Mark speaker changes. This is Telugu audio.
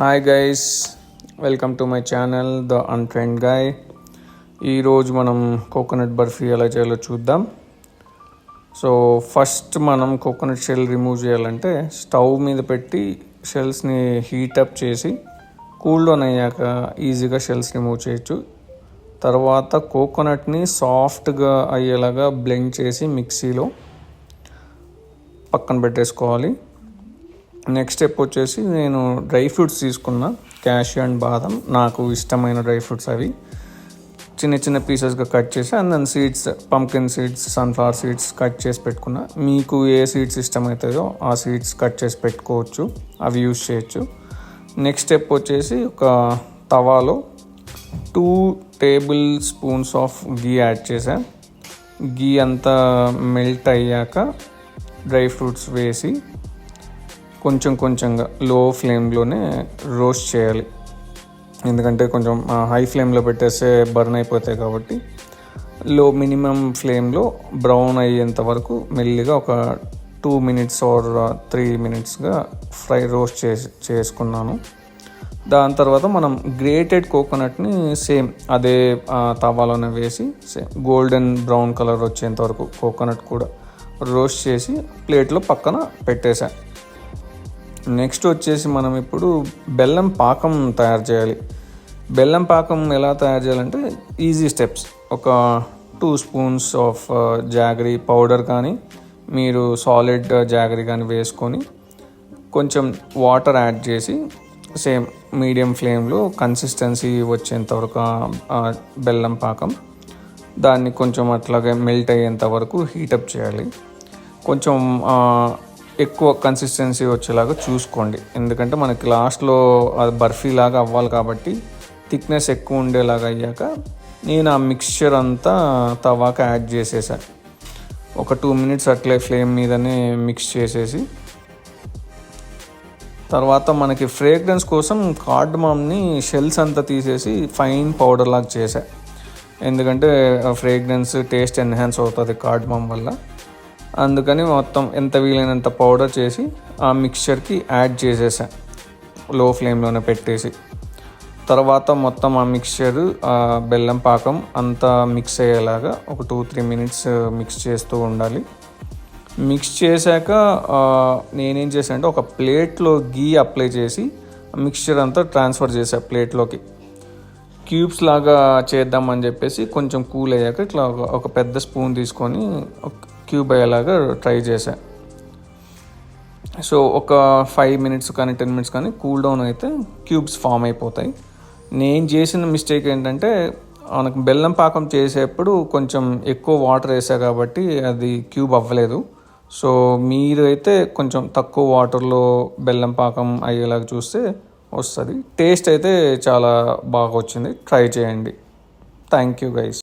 Speaker 1: Hi guys, welcome to my channel the untrained guy. ఈరోజు మనం కోకోనట్ బర్ఫీ ఎలా చేయాలో చూద్దాం. సో ఫస్ట్ మనం కోకోనట్ షెల్ రిమూవ్ చేయాలంటే స్టవ్ మీద పెట్టి షెల్స్ని హీటప్ చేసి కూల్ డౌన్ అయ్యాక ఈజీగా షెల్స్ రిమూవ్ చేయొచ్చు. తర్వాత కోకోనట్ని సాఫ్ట్గా అయ్యేలాగా బ్లెండ్ చేసి మిక్సీలో పక్కన పెట్టేసుకోవాలి. నెక్స్ట్ స్టెప్ వచ్చేసి నేను డ్రై ఫ్రూట్స్ తీసుకున్నా, క్యాష్యూ అండ్ బాదం, నాకు ఇష్టమైన డ్రై ఫ్రూట్స్. అవి చిన్న చిన్న పీసెస్గా కట్ చేసి and then seeds, pumpkin seeds, sunflower seeds cut చేసి పెట్టుకున్నా. మీకు ఏ సీడ్స్ ఇష్టమవుతాయో ఆ సీడ్స్ కట్ చేసి పెట్టుకోవచ్చు, అవి యూజ్ చేయొచ్చు. నెక్స్ట్ స్టెప్ వచ్చేసి ఒక తవాలో 2 table spoons of ghee add చేసా. గీ అంతా మెల్ట్ అయ్యాక డ్రై ఫ్రూట్స్ వేసి కొంచెం కొంచెంగా లో ఫ్లేమ్లోనే రోస్ట్ చేయాలి. ఎందుకంటే కొంచెం హై ఫ్లేమ్లో పెట్టేస్తే బర్న్ అయిపోతాయి కాబట్టి మినిమం ఫ్లేమ్లో బ్రౌన్ అయ్యేంత వరకు మెల్లిగా ఒక 2 minutes ఆర్ 3 minutesగా రోస్ట్ చేసుకున్నాను. దాని తర్వాత మనం గ్రేటెడ్ కోకోనట్ని సేమ్ అదే తవాలోనే వేసి గోల్డెన్ బ్రౌన్ కలర్ వచ్చేంత వరకు కోకోనట్ కూడా రోస్ట్ చేసి ప్లేట్లో పక్కన పెట్టేసా. నెక్స్ట్ వచ్చేసి మనం ఇప్పుడు బెల్లం పాకం తయారు చేయాలి. బెల్లం పాకం ఎలా తయారు చేయాలంటే ఈజీ స్టెప్స్. ఒక 2 spoons ఆఫ్ జాగరీ పౌడర్ కానీ మీరు సాలిడ్ జాగరీ కానీ వేసుకొని కొంచెం వాటర్ యాడ్ చేసి సేమ్ మీడియం ఫ్లేమ్లో కన్సిస్టెన్సీ వచ్చేంత వరకు బెల్లం పాకం దాన్ని కొంచెం అట్లాగే మెల్ట్ అయ్యేంత వరకు హీటప్ చేయాలి. కొంచెం ఎక్కువ కన్సిస్టెన్సీ వచ్చేలాగా చూసుకోండి, ఎందుకంటే మనకి లాస్ట్లో అది బర్ఫీ లాగా అవ్వాలి కాబట్టి థిక్నెస్ ఎక్కువ ఉండేలాగా అయ్యాక నేను ఆ మిక్స్చర్ అంతా తవాక యాడ్ చేసేసాను. ఒక 2 minutes అట్లే ఫ్లేమ్ మీదనే మిక్స్ చేసేసి తర్వాత మనకి ఫ్రేగ్రెన్స్ కోసం కార్డమమ్ని షెల్స్ అంతా తీసేసి ఫైన్ పౌడర్ లాగా చేసా. ఎందుకంటే ఫ్రేగ్రెన్స్ టేస్ట్ ఎన్హాన్స్ అవుతుంది కార్డమమ్ వల్ల. అందుకని మొత్తం ఎంత వీలైనంత పౌడర్ చేసి ఆ మిక్స్చర్కి యాడ్ చేసేసా లో ఫ్లేమ్లోనే పెట్టేసి. తర్వాత మొత్తం ఆ మిక్స్చర్ బెల్లం పాకం అంతా మిక్స్ అయ్యేలాగా ఒక 2-3 minutes మిక్స్ చేస్తూ ఉండాలి. మిక్స్ చేశాక నేనేం చేశాను అంటే ఒక ప్లేట్లో గీ అప్లై చేసి మిక్స్చర్ అంతా ట్రాన్స్ఫర్ చేసా ప్లేట్లోకి. క్యూబ్స్ లాగా చేద్దామని చెప్పేసి కొంచెం కూల్ అయ్యాక ఇట్లా ఒక పెద్ద స్పూన్ తీసుకొని క్యూబ్ అయ్యేలాగా ట్రై చేశా. సో ఒక 5 minutes కానీ 10 minutes కానీ కూల్ డౌన్ అయితే క్యూబ్స్ ఫామ్ అయిపోతాయి. నేను చేసిన మిస్టేక్ ఏంటంటే మనకు బెల్లం పాకం చేసేప్పుడు కొంచెం ఎక్కువ వాటర్ వేసా కాబట్టి అది క్యూబ్ అవ్వలేదు. సో మీరు అయితే కొంచెం తక్కువ వాటర్లో బెల్లం పాకం అయ్యేలాగా చూస్తే వస్తుంది. టేస్ట్ అయితే చాలా బాగా వచ్చింది, ట్రై చేయండి. Thank you guys.